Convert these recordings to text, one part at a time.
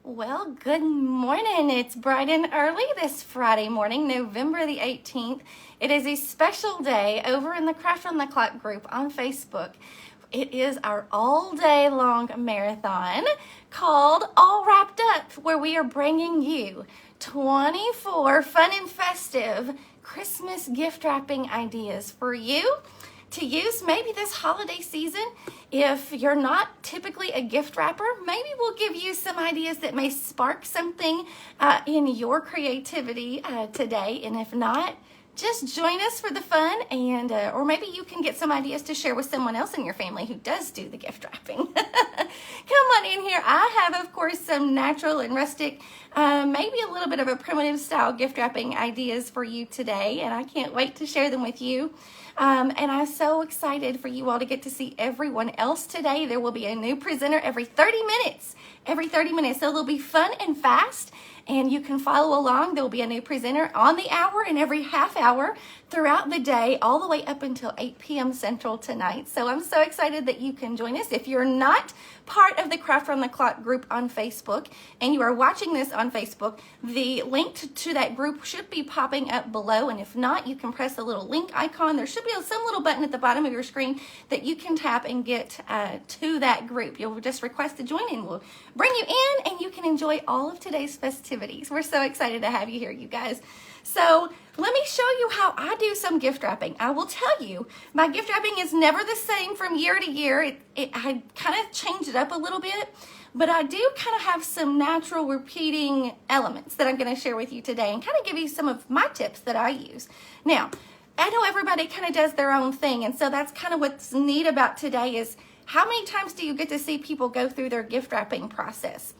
Well, good morning. It's bright and early this Friday morning, November the 18th. It is a special day over in the Craft on the Clock group on Facebook. It is our all day long marathon called All Wrapped Up, where we are bringing you 24 fun and festive Christmas gift wrapping ideas for you to use maybe this holiday season. If you're not typically a gift wrapper, maybe we'll give you some ideas that may spark something in your creativity today. And if not, just join us for the fun, and or maybe you can get some ideas to share with someone else in your family who does do the gift wrapping. Come on in here. I have, of course, some natural and rustic, maybe a little bit of a primitive style gift wrapping ideas for you today, and I can't wait to share them with you. And I'm so excited for you all to get to see everyone else today. There will be a new presenter every 30 minutes. So they'll be fun and fast, and you can follow along. There will be a new presenter on the hour and every half hour throughout the day, all the way up until 8 p.m. Central tonight. So I'm so excited that you can join us. If you're not part of the Craft on the Clock group on Facebook and you are watching this on Facebook, the link to that group should be popping up below. And if not, you can press the little link icon. There should be some little button at the bottom of your screen that you can tap and get to that group. You'll just request to join, and we'll bring you in, and you can enjoy all of today's festivities. We're so excited to have you here, you guys. So let me show you how I do some gift wrapping. I will tell you, my gift wrapping is never the same from year to year. I kind of change it up a little bit, but I do kind of have some natural repeating elements that I'm going to share with you today and kind of give you some of my tips that I use. Now, I know everybody kind of does their own thing, and so that's kind of what's neat about today is how many times do you get to see people go through their gift wrapping process?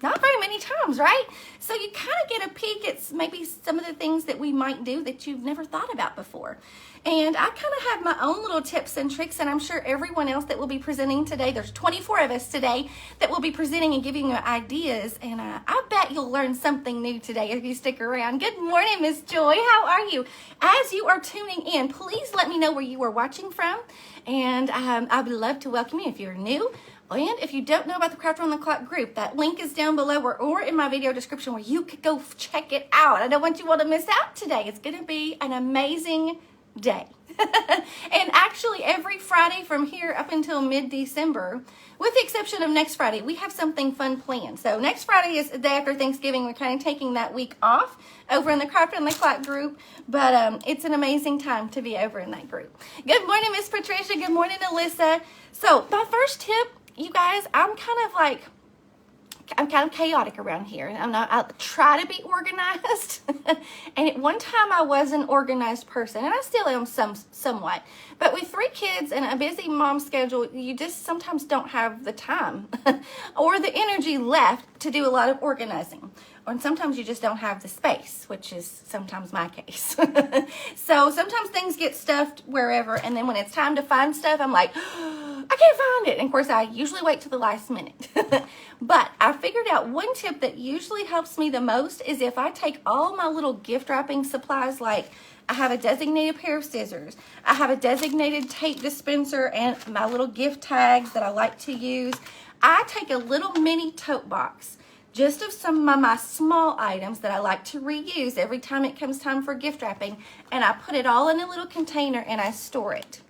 Not very many times, right? So you kind of get a peek at maybe some of the things that we might do that you've never thought about before. And I kind of have my own little tips and tricks, and I'm sure everyone else that will be presenting today, there's 24 of us today that will be presenting and giving you ideas, and I bet you'll learn something new today if you stick around. Good morning, Miss Joy. How are you? As you are tuning in, please let me know where you are watching from, and I would love to welcome you if you're new. And if you don't know about the Craft on the Clock group, that link is down below or in my video description where you could go check it out. I don't want you all to miss out today. It's going to be an amazing day. And actually every Friday from here up until mid-December, with the exception of next Friday, we have something fun planned. So next Friday is the day after Thanksgiving. We're kind of taking that week off over in the Craft on the Clock group, but it's an amazing time to be over in that group. Good morning, Miss Patricia. Good morning, Alyssa. So my first tip, you guys, I'm kind of chaotic around here. I try to be organized. And at one time I was an organized person, and I still am somewhat. But with 3 kids and a busy mom schedule, you just sometimes don't have the time or the energy left to do a lot of organizing. And sometimes you just don't have the space, which is sometimes my case. So sometimes things get stuffed wherever, and then when it's time to find stuff, I'm like, I can't find it. And of course, I usually wait till the last minute. But I figured out one tip that usually helps me the most is if I take all my little gift wrapping supplies, like I have a designated pair of scissors, I have a designated tape dispenser, and my little gift tags that I like to use. I take a little mini tote box just of some of my small items that I like to reuse every time it comes time for gift wrapping, and I put it all in a little container and I store it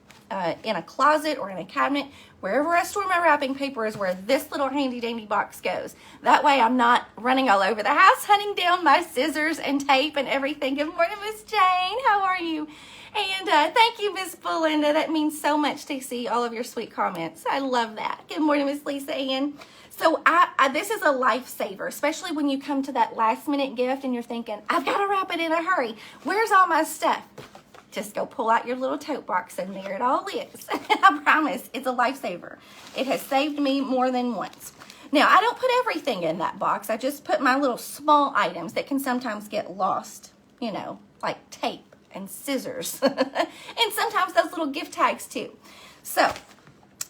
in a closet or in a cabinet. Wherever I store my wrapping paper is where this little handy dandy box goes. That way I'm not running all over the house hunting down my scissors and tape and everything. Good morning, Miss Jane. How are you? And thank you, Miss Belinda. That means so much to see all of your sweet comments. I love that. Good morning, Miss Lisa Ann. So this is a lifesaver, especially when you come to that last minute gift and you're thinking, I've got to wrap it in a hurry. Where's all my stuff? Just go pull out your little tote box, and there it all is. I promise, it's a lifesaver. It has saved me more than once. Now, I don't put everything in that box. I just put my little small items that can sometimes get lost, you know, like tape and scissors. And sometimes those little gift tags too. So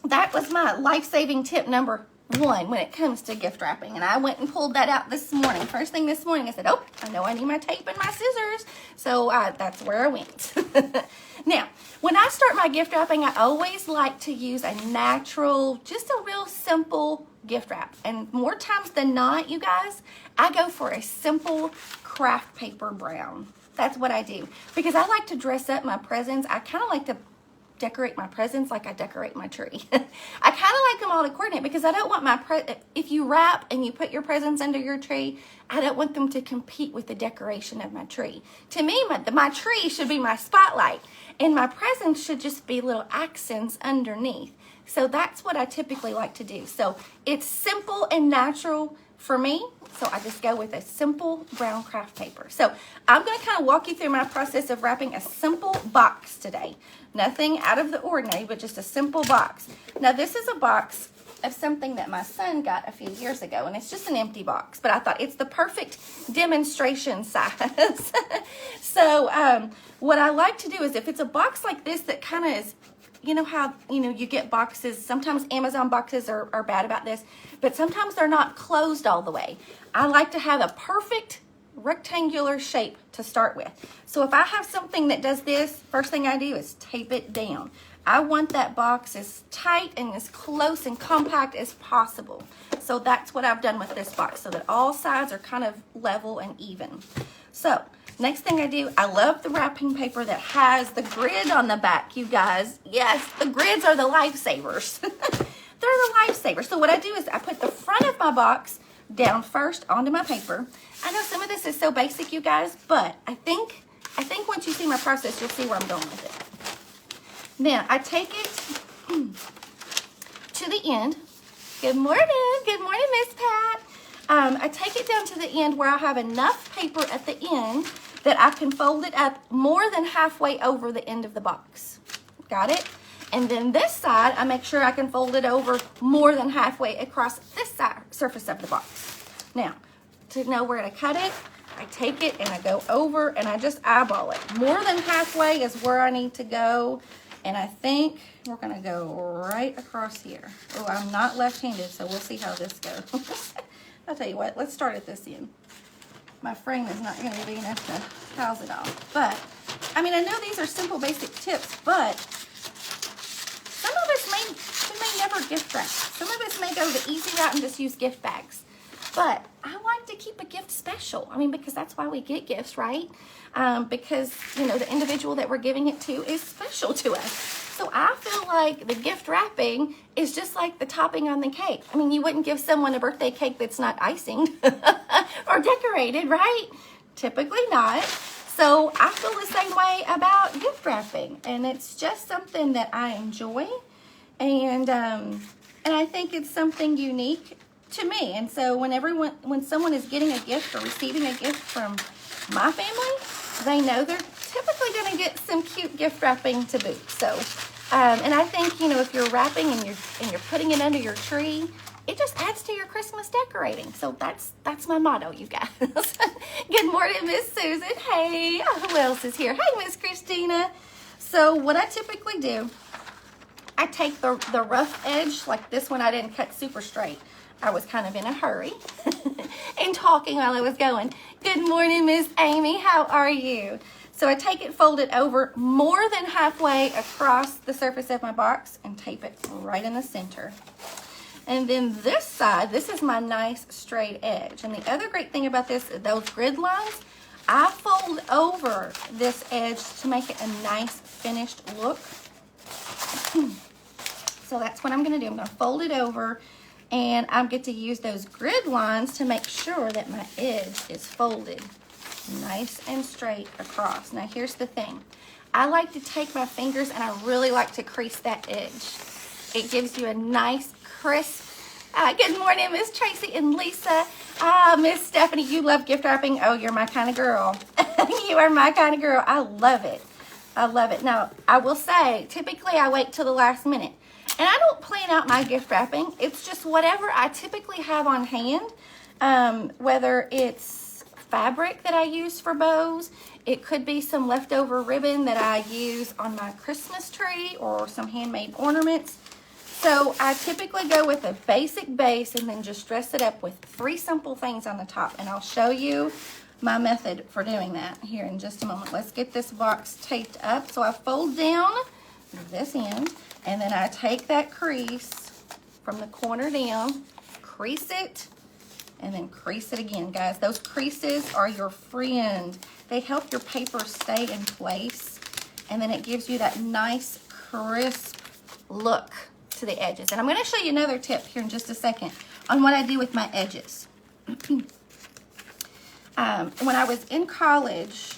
that was my life-saving tip number 1 when it comes to gift wrapping, and I went and pulled that out this morning. First thing this morning, I said, oh, I know I need my tape and my scissors, so that's where I went. Now, when I start my gift wrapping, I always like to use a natural, just a real simple gift wrap. And more times than not, you guys, I go for a simple craft paper brown. That's what I do. Because I like to dress up my presents. I kind of like to decorate my presents like I decorate my tree. I kind of like them all to coordinate because I don't want if you wrap and you put your presents under your tree, I don't want them to compete with the decoration of my tree. To me, my tree should be my spotlight and my presents should just be little accents underneath. So that's what I typically like to do. So it's simple and natural for me. So I just go with a simple brown craft paper. So I'm going to kind of walk you through my process of wrapping a simple box today. Nothing out of the ordinary, but just a simple box. Now this is a box of something that my son got a few years ago, and it's just an empty box, but I thought it's the perfect demonstration size. So what I like to do is if it's a box like this that kind of is, you know how, you get boxes, sometimes Amazon boxes are bad about this, but sometimes they're not closed all the way. I like to have a perfect rectangular shape to start with. So if I have something that does this, first thing I do is tape it down. I want that box as tight and as close and compact as possible. So that's what I've done with this box, so that all sides are kind of level and even. So next thing I do, I love the wrapping paper that has the grid on the back, you guys. Yes, the grids are the lifesavers. They're the lifesavers. So what I do is I put the front of my box down first onto my paper. I know some of this is so basic, you guys, but I think once you see my process, you'll see where I'm going with it. Then I take it to the end. Good morning, Miss Pat. I take it down to the end where I have enough paper at the end that I can fold it up more than halfway over the end of the box. Got it? And then this side, I make sure I can fold it over more than halfway across this side, surface of the box. Now, to know where to cut it, I take it and I go over and I just eyeball it. More than halfway is where I need to go. And I think we're going to go right across here. Oh, I'm not left-handed, so we'll see how this goes. I'll tell you what, let's start at this end. My frame is not going to be enough to house it all. But, I mean, I know these are simple, basic tips, but some of us may never gift wrap. Some of us may go the easy route and just use gift bags. But I like to keep a gift special. I mean, because that's why we get gifts, right? Because, the individual that we're giving it to is special to us. So I feel like the gift wrapping is just like the topping on the cake. I mean, you wouldn't give someone a birthday cake that's not icing or decorated, right? Typically not. So I feel the same way about gift wrapping. And it's just something that I enjoy. And I think it's something unique to me. And so when someone is getting a gift or receiving a gift from my family, they know they're typically going to get some cute gift wrapping to boot. So, and I think, if you're wrapping and you're putting it under your tree, it just adds to your Christmas decorating. So that's my motto, you guys. Good morning, Miss Susan. Hey, who else is here? Hey, Miss Christina. So what I typically do, I take the rough edge, like this one I didn't cut super straight. I was kind of in a hurry and talking while I was going. Good morning, Miss Amy. How are you? So I take it, fold it over more than halfway across the surface of my box and tape it right in the center. And then this side, this is my nice straight edge. And the other great thing about this, those grid lines, I fold over this edge to make it a nice finished look. So that's what I'm going to do. I'm going to fold it over. And I get to use those grid lines to make sure that my edge is folded nice and straight across. Now here's the thing. I like to take my fingers and I really like to crease that edge. It gives you a nice crisp. Good morning, Miss Tracey and Lisa. Miss Stephanie, you love gift wrapping. Oh, you're my kind of girl. You are my kind of girl. I love it. I love it. Now, I will say, typically I wait till the last minute. And I don't plan out my gift wrapping. It's just whatever I typically have on hand, whether it's fabric that I use for bows, it could be some leftover ribbon that I use on my Christmas tree or some handmade ornaments. So I typically go with a basic base and then just dress it up with 3 simple things on the top. And I'll show you my method for doing that here in just a moment. Let's get this box taped up. So I fold down this end. And then I take that crease from the corner down crease it and then crease it again, guys. Those creases are your friend. They help your paper stay in place, and then it gives you that nice, crisp look to the edges. And I'm gonna show you another tip here in just a second on what I do with my edges. When I was in college,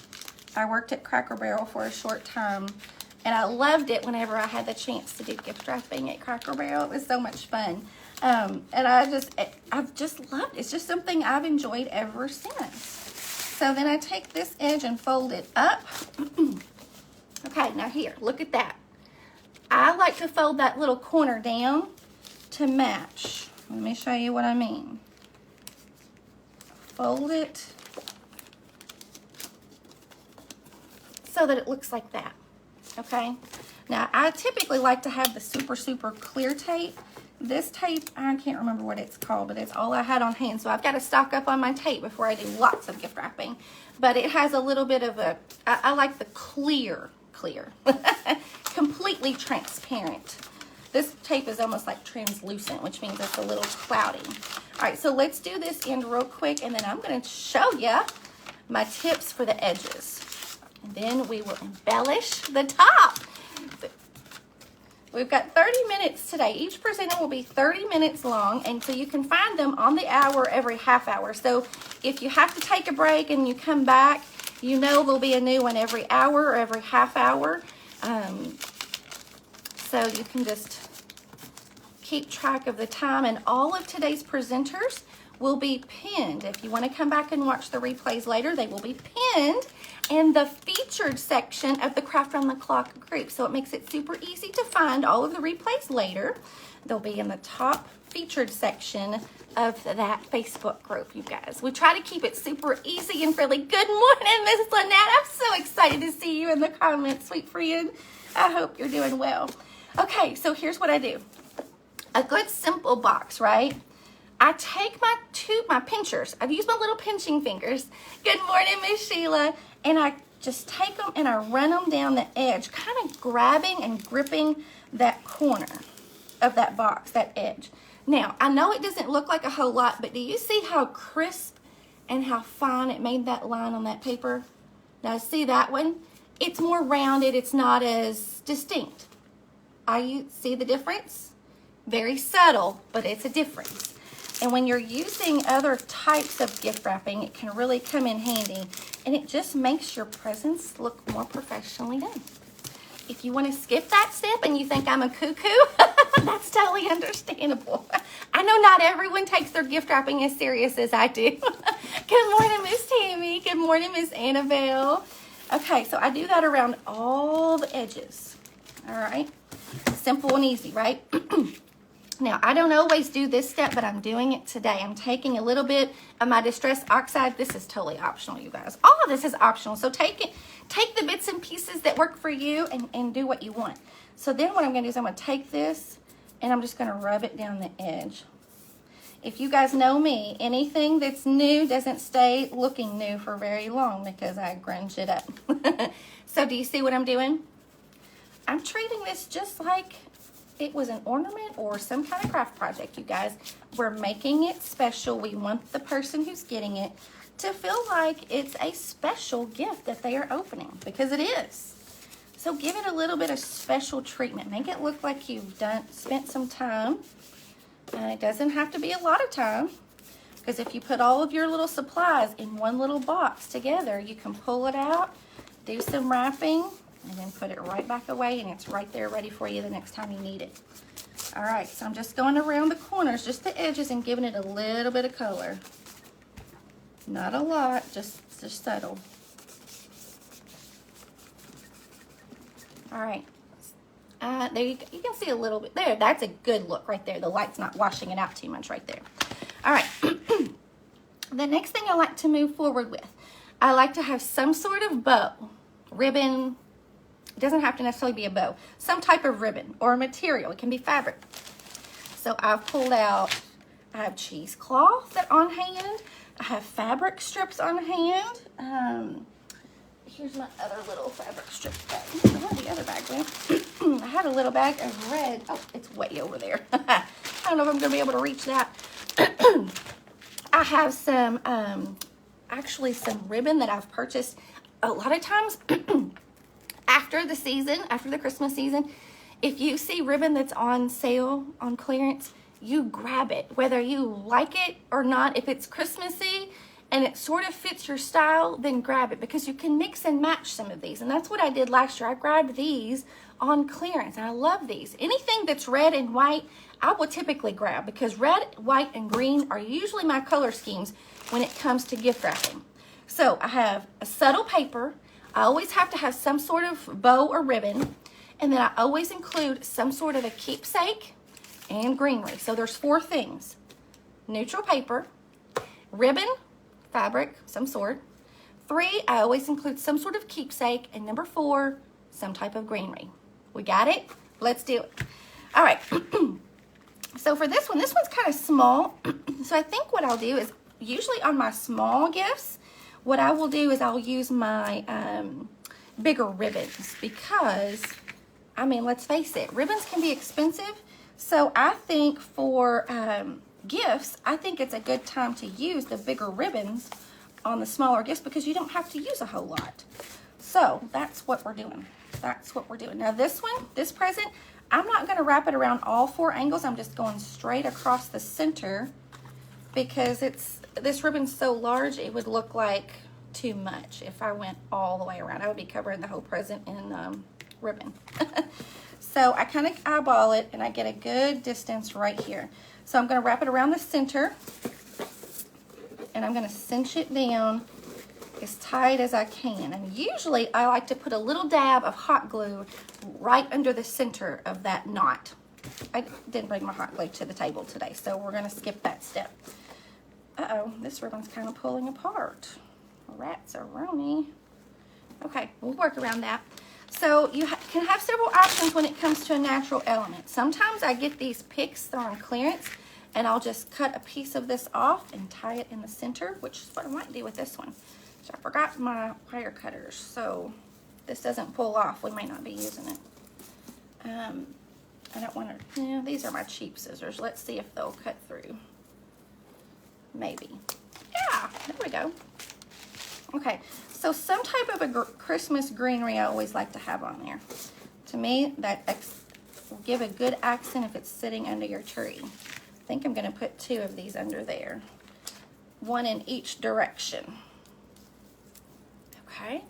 I worked at Cracker Barrel for a short time, and I loved it whenever I had the chance to do gift wrapping at Cracker Barrel. It was so much fun. And I've just loved it. It's just something I've enjoyed ever since. So then I take this edge and fold it up. Okay, now here, look at that. I like to fold that little corner down to match. Let me show you what I mean. Fold it so that it looks like that, okay? Now, I typically like to have the super, super clear tape. This tape, I can't remember what it's called, but it's all I had on hand. So I've got to stock up on my tape before I do lots of gift wrapping. But it has a little bit of a, I like the clear, completely transparent. This tape is almost like translucent, which means it's a little cloudy. All right, so let's do this end real quick, and then I'm going to show you my tips for the edges. And then we will embellish the top. We've got 30 minutes today. Each presenter will be 30 minutes long, and so you can find them on the hour every half hour. So if you have to take a break and you come back, you know there'll be a new one every hour or every half hour. So you can just keep track of the time, and all of today's presenters will be pinned. If you want to come back and watch the replays later, they will be pinned in the featured section of the Craft Round the Clock group. So it makes it super easy to find all of the replays later. They'll be in the top featured section of that Facebook group, you guys. We try to keep it super easy and friendly. Good morning, Miss Lynette. I'm so excited to see you in the comments, sweet friend. I hope you're doing well. Okay, so here's what I do. A good simple box, right? I take my pinchers. I've used my little pinching fingers. Good morning, Miss Sheila. And I just take them and I run them down the edge, kind of grabbing and gripping that corner of that box, that edge. Now, I know it doesn't look like a whole lot, but do you see how crisp and how fine it made that line on that paper? Now, see that one? It's more rounded. It's not as distinct. You see the difference? Very subtle, but it's a difference. And when you're using other types of gift wrapping, it can really come in handy, and it just makes your presents look more professionally done. If you want to skip that step and you think I'm a cuckoo, that's totally understandable. I know not everyone takes their gift wrapping as serious as I do. Good morning, Miss Tammy. Good morning, Miss Annabelle. Okay, so I do that around all the edges. All right, simple and easy, right? Now, I don't always do this step, but I'm doing it today. I'm taking a little bit of my Distress Oxide. This is totally optional, you guys. All of this is optional. So take the bits and pieces that work for you and do what you want. So then what I'm going to do is I'm going to take this and I'm just going to rub it down the edge. If you guys know me, anything that's new doesn't stay looking new for very long because I grunge it up. So do you see what I'm doing? I'm treating this just like it was an ornament or some kind of craft project, you guys. We're making it special. We want the person who's getting it to feel like it's a special gift that they are opening, because it is. So give it a little bit of special treatment. Make it look like you've spent some time. It doesn't have to be a lot of time, because if you put all of your little supplies in one little box together, you can pull it out, do some wrapping, and then put it right back away, and it's right there ready for you the next time you need it. All right, so I'm just going around the corners, just the edges, and giving it a little bit of color. Not a lot, just subtle. All right, there you can see a little bit there. That's a good look right there. The light's not washing it out too much right there. All right, the next thing I like to move forward with, I like to have some sort of bow, ribbon. It doesn't have to necessarily be a bow. Some type of ribbon or material. It can be fabric. So I've pulled out, I have cheesecloth on hand. I have fabric strips on hand. Here's my other little fabric strip bag. Where the other bag went? I had a little bag of red. Oh, it's way over there. I don't know if I'm going to be able to reach that. I have some, actually some ribbon that I've purchased a lot of times after the season, after the Christmas season. If you see ribbon that's on sale, on clearance, you grab it, whether you like it or not. If it's Christmassy and it sort of fits your style, then grab it, because you can mix and match some of these. And that's what I did last year. I grabbed these on clearance, and I love these. Anything that's red and white, I will typically grab, because red, white, and green are usually my color schemes when it comes to gift wrapping. So I have a subtle paper. I always have to have some sort of bow or ribbon, and then I always include some sort of a keepsake and greenery. So there's 4 things: neutral paper, ribbon, fabric, some sort. 3, I always include some sort of keepsake, and number 4, some type of greenery. We got it? Let's do it. All right. So for this one's kind of small. So I think what I'll do is, usually on my small gifts, what I will do is I'll use my bigger ribbons, because, I mean, let's face it, ribbons can be expensive. So I think for gifts, I think it's a good time to use the bigger ribbons on the smaller gifts, because you don't have to use a whole lot. So that's what we're doing. That's what we're doing. Now this one, this present, I'm not going to wrap it around all 4 angles. I'm just going straight across the center, because this ribbon's so large, it would look like too much if I went all the way around. I would be covering the whole present in ribbon. So I kind of eyeball it, and I get a good distance right here. So I'm going to wrap it around the center, and I'm going to cinch it down as tight as I can. And usually I like to put a little dab of hot glue right under the center of that knot. I didn't bring my hot glue to the table today, so we're going to skip that step. Uh-oh, this ribbon's kind of pulling apart. Rats-a-roni. Okay, we'll work around that. So you can have several options when it comes to a natural element. Sometimes I get these picks that are on clearance, and I'll just cut a piece of this off and tie it in the center, which is what I might do with this one. So I forgot my wire cutters, so this doesn't pull off. We may not be using it. I don't want to, yeah, these are my cheap scissors. Let's see if they'll cut through. Maybe. Yeah, there we go. Okay, so some type of a Christmas greenery I always like to have on there. To me, that will give a good accent if it's sitting under your tree. I think I'm going to put 2 of these under there. 1 in each direction. Okay.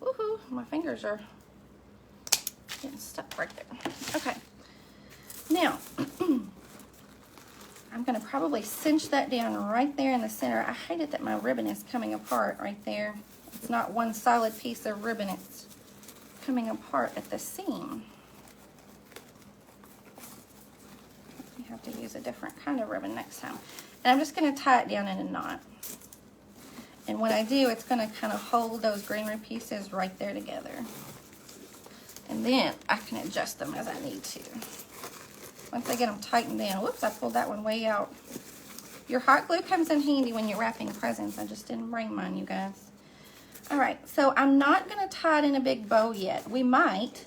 Woohoo, my fingers are getting stuck right there. Okay. Now, I'm going to probably cinch that down right there in the center. I hate it that my ribbon is coming apart right there. It's not one solid piece of ribbon. It's coming apart at the seam. You have to use a different kind of ribbon next time. And I'm just going to tie it down in a knot. And when I do, it's going to kind of hold those greenery pieces right there together. And then I can adjust them as I need to. Once I get them tightened down. Whoops, I pulled that one way out. Your hot glue comes in handy when you're wrapping presents. I just didn't bring mine, you guys. All right, so I'm not going to tie it in a big bow yet. We might.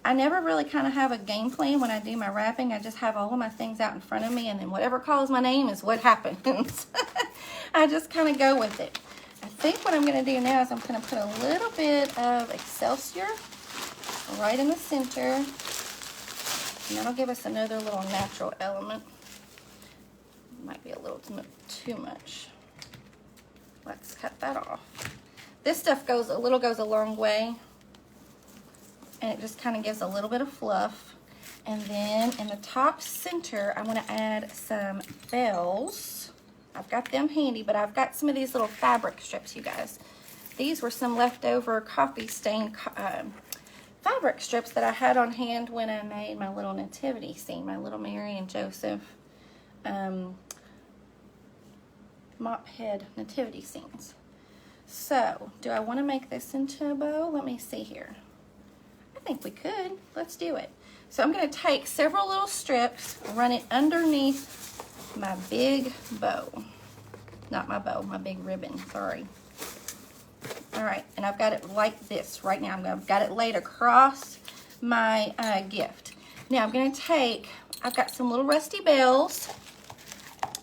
I never really kind of have a game plan when I do my wrapping. I just have all of my things out in front of me, and then whatever calls my name is what happens. I just kind of go with it. I think what I'm going to do now is I'm going to put a little bit of Excelsior right in the center. And that'll give us another little natural element. Might be a little too much. Let's cut that off. This stuff goes a long way. And it just kind of gives a little bit of fluff. And then in the top center, I'm going to add some bells. I've got them handy, but I've got some of these little fabric strips, you guys. These were some leftover coffee stained fabric strips that I had on hand when I made my little nativity scene, my little Mary and Joseph mop head nativity scenes. So, do I want to make this into a bow? Let me see here. I think we could. Let's do it. So I'm going to take several little strips, run it underneath my big bow. Not my bow, my big ribbon, sorry. All right, and I've got it like this right now. I've got it laid across my gift. Now I'm going to take, I've got some little rusty bells,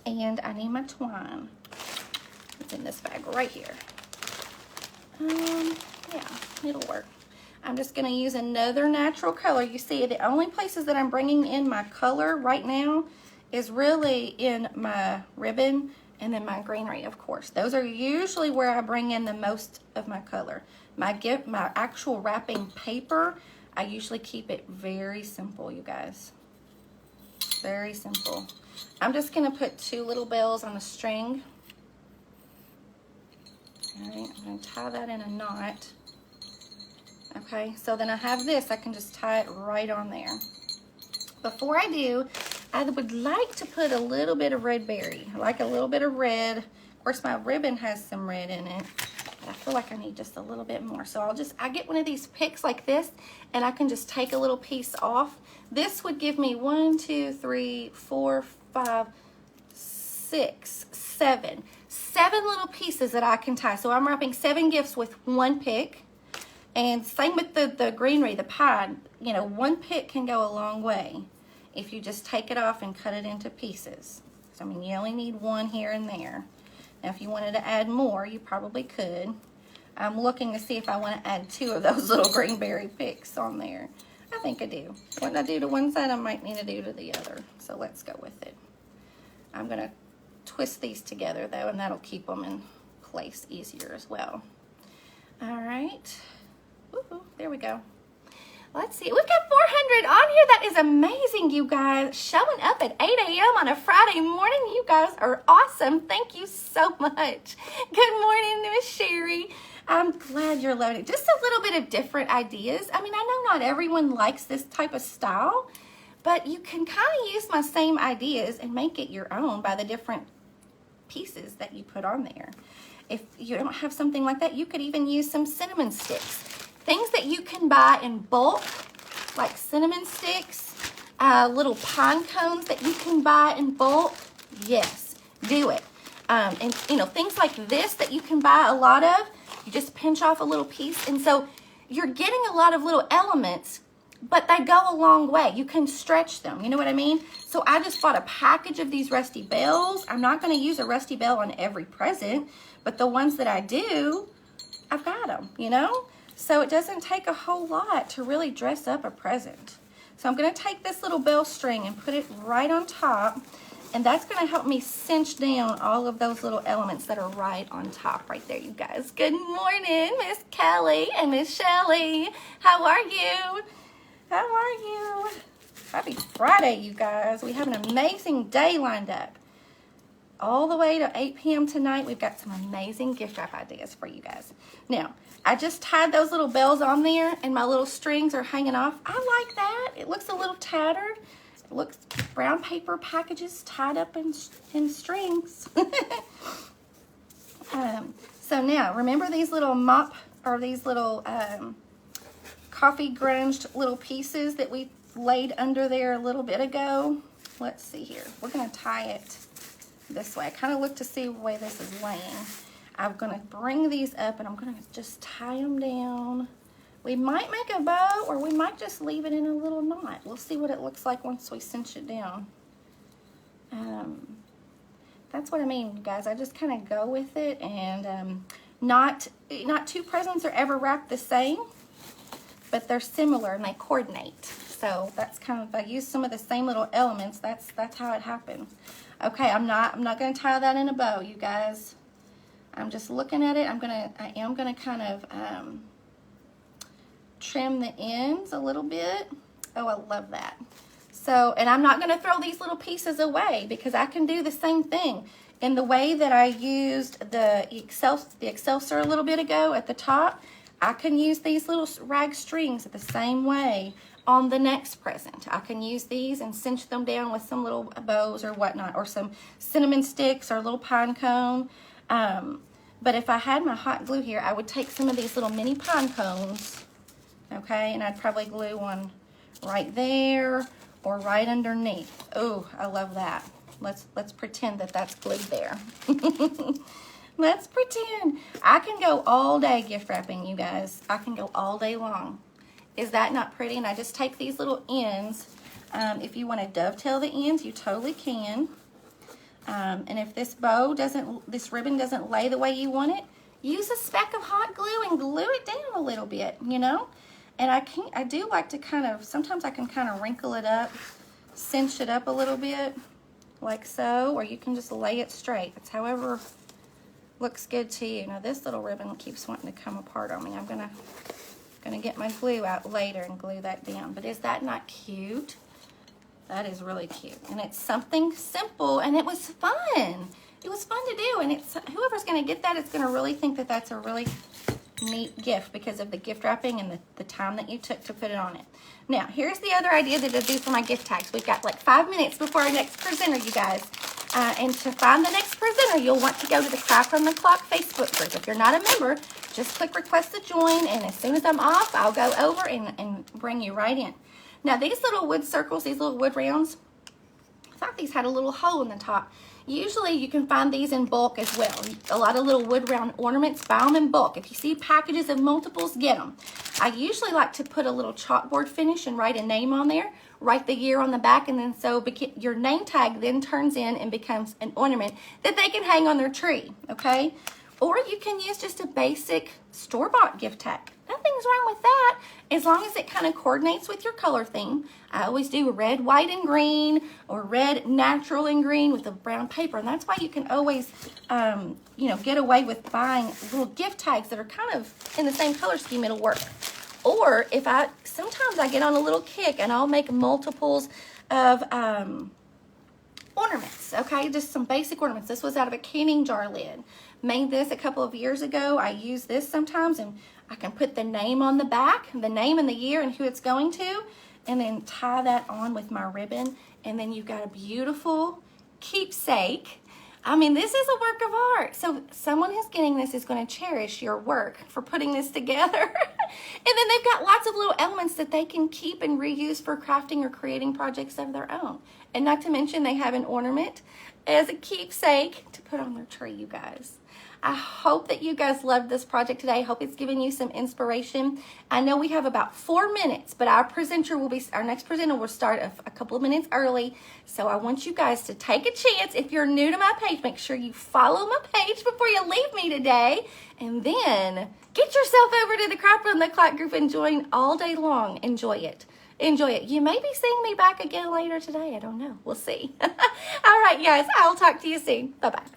And I need my twine. It's in this bag right here. Yeah, it'll work. I'm just gonna use another natural color. You see, the only places that I'm bringing in my color right now is really in my ribbon and then my greenery, of course. Those are usually where I bring in the most of my color. My actual wrapping paper, I usually keep it very simple, you guys. Very simple. I'm just gonna put 2 little bells on a string. All right, I'm gonna tie that in a knot. Okay, so then I have this, I can just tie it right on there. Before I do, I would like to put a little bit of red berry. I like a little bit of red. Of course, my ribbon has some red in it, but I feel like I need just a little bit more. So I get one of these picks like this, and I can just take a little piece off. This would give me 1, 2, 3, 4, 5, 6, 7. 7 little pieces that I can tie. So I'm wrapping 7 gifts with 1 pick. And same with the greenery, the pine. You know, 1 pick can go a long way if you just take it off and cut it into pieces. So, I mean, you only need 1 here and there. Now, if you wanted to add more, you probably could. I'm looking to see if I want to add 2 of those little greenberry picks on there. I think I do. What I do to one side, I might need to do to the other. So let's go with it. I'm going to twist these together, though, and that'll keep them in place easier as well. All right. Woohoo, there we go. Let's see. We've got 400 on here. That is amazing, you guys. Showing up at 8 a.m. on a Friday morning. You guys are awesome. Thank you so much. Good morning, Miss Sherry. I'm glad you're loaded. Just a little bit of different ideas. I mean, I know not everyone likes this type of style, but you can kind of use my same ideas and make it your own by the different pieces that you put on there. If you don't have something like that, you could even use some cinnamon sticks. Things that you can buy in bulk, like cinnamon sticks, little pine cones that you can buy in bulk. Yes, do it. And you know, things like this that you can buy a lot of, you just pinch off a little piece. And so you're getting a lot of little elements, but they go a long way. You can stretch them, you know what I mean? So I just bought a package of these rusty bells. I'm not gonna use a rusty bell on every present, but the ones that I do, I've got them, you know? So it doesn't take a whole lot to really dress up a present. So I'm gonna take this little bell string and put it right on top, and that's gonna help me cinch down all of those little elements that are right on top right there, you guys. Good morning, Miss Kelly and Miss Shelley. How are you? How are you? Happy Friday, you guys. We have an amazing day lined up. All the way to 8 p.m. tonight, we've got some amazing gift wrap ideas for you guys. Now, I just tied those little bells on there, and my little strings are hanging off. I like that. It looks a little tattered. It looks brown paper packages tied up in strings. So now, remember these little these little coffee grunged little pieces that we laid under there a little bit ago? Let's see here. We're going to tie it this way. I kind of look to see the way this is laying. I'm going to bring these up and I'm going to just tie them down. We might make a bow or we might just leave it in a little knot. We'll see what it looks like once we cinch it down. That's what I mean, guys. I just kind of go with it, and not 2 presents are ever wrapped the same, but they're similar and they coordinate. So that's kind of, I use some of the same little elements. That's how it happens. Okay, I'm not going to tie that in a bow, you guys. I'm just looking at it. I am gonna kind of trim the ends a little bit. Oh, I love that. So, and I'm not gonna throw these little pieces away because I can do the same thing. In the way that I used the Excelsior a little bit ago at the top, I can use these little rag strings the same way on the next present. I can use these and cinch them down with some little bows or whatnot, or some cinnamon sticks or a little pine cone. But if I had my hot glue here, I would take some of these little mini pine cones, okay, and I'd probably glue one right there or right underneath. Oh, I love that. Let's pretend that that's glued there. Let's pretend. I can go all day gift wrapping, you guys. I can go all day long. Is that not pretty? And I just take these little ends. If you want to dovetail the ends, you totally can. And if this this ribbon doesn't lay the way you want it, use a speck of hot glue and glue it down a little bit, you know? And I do like to sometimes I can kind of wrinkle it up, cinch it up a little bit, like so, or you can just lay it straight. It's however looks good to you. Now this little ribbon keeps wanting to come apart on me. I'm gonna get my glue out later and glue that down. But is that not cute? That is really cute. And it's something simple, and it was fun. It was fun to do, and whoever's gonna get that is gonna really think that that's a really neat gift because of the gift wrapping and the time that you took to put it on it. Now, here's the other idea that I do for my gift tags. We've got like 5 minutes before our next presenter, you guys. And to find the next presenter, you'll want to go to the Craft on the Clock Facebook group. If you're not a member, just click request to join, and as soon as I'm off, I'll go over and bring you right in. Now, these little wood circles, these little wood rounds, I thought these had a little hole in the top. Usually you can find these in bulk as well. A lot of little wood round ornaments, buy them in bulk. If you see packages of multiples, get them. I usually like to put a little chalkboard finish and write a name on there, write the year on the back, and then so your name tag then turns in and becomes an ornament that they can hang on their tree, okay? Or you can use just a basic store-bought gift tag. Nothing's wrong with that, as long as it kind of coordinates with your color theme. I always do red, white, and green, or red, natural, and green with the brown paper. And that's why you can always, get away with buying little gift tags that are kind of in the same color scheme. It'll work. Or sometimes I get on a little kick and I'll make multiples of ornaments, okay? Just some basic ornaments. This was out of a canning jar lid. Made this a couple of years ago. I use this sometimes, and I can put the name on the back, the name and the year and who it's going to, and then tie that on with my ribbon, and then you've got a beautiful keepsake. I mean, this is a work of art. So someone who's getting this is going to cherish your work for putting this together. And then they've got lots of little elements that they can keep and reuse for crafting or creating projects of their own. And not to mention they have an ornament as a keepsake to put on their tree, you guys. I hope that you guys loved this project today. I hope it's given you some inspiration. I know we have about 4 minutes, but our next presenter will start a couple of minutes early. So I want you guys to take a chance. If you're new to my page, make sure you follow my page before you leave me today. And then get yourself over to the Craft on the Clock group and join all day long. Enjoy it. Enjoy it. You may be seeing me back again later today. I don't know. We'll see. All right, guys. I'll talk to you soon. Bye-bye.